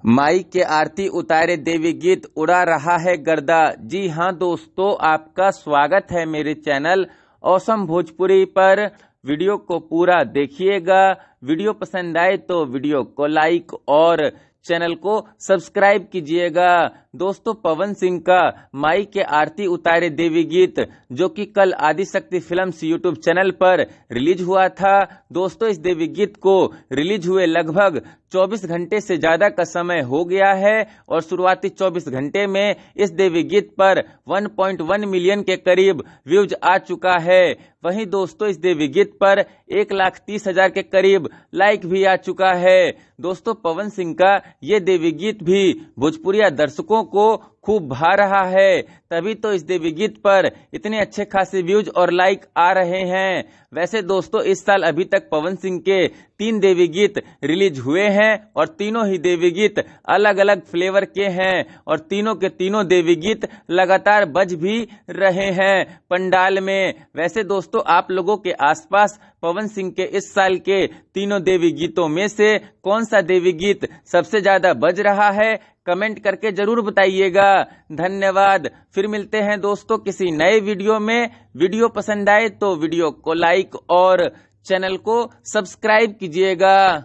माई के आरती उतारे देवी गीत उड़ा रहा है गर्दा। जी हाँ दोस्तों, आपका स्वागत है मेरे चैनल ऑसम भोजपुरी पर। वीडियो को पूरा देखिएगा। वीडियो पसंद आए तो वीडियो को लाइक और चैनल को सब्सक्राइब कीजिएगा। दोस्तों, पवन सिंह का माई के आरती उतारे देवी गीत जो कि कल आदिशक्ति फिल्म्स यूट्यूब चैनल पर रिलीज हुआ था। दोस्तों, इस देवी गीत को रिलीज हुए लगभग 24 घंटे से ज्यादा का समय हो गया है और शुरुआती 24 घंटे में इस देवी गीत पर 1.1 मिलियन के करीब व्यूज आ चुका है। वहीं दोस्तों, इस देवी गीत पर 1,30,000 के करीब लाइक भी आ चुका है। दोस्तों, पवन सिंह का ये देवी गीत भी भोजपुरिया दर्शकों को खूब भा रहा है, तभी तो इस देवी गीत पर इतने अच्छे खासे व्यूज और लाइक आ रहे हैं। वैसे दोस्तों, इस साल अभी तक पवन सिंह के 3 देवी गीत रिलीज हुए हैं और तीनों ही देवी गीत अलग अलग फ्लेवर के हैं और तीनों के तीनों देवी गीत लगातार बज भी रहे हैं पंडाल में। वैसे दोस्तों, आप लोगों के आसपास पवन सिंह के इस साल के तीनों देवी गीतों में से कौन सा देवी गीत सबसे ज्यादा बज रहा है, कमेंट करके जरूर बताइएगा। धन्यवाद। फिर मिलते हैं दोस्तों किसी नए वीडियो में। वीडियो पसंद आए तो वीडियो को लाइक और चैनल को सब्सक्राइब कीजिएगा।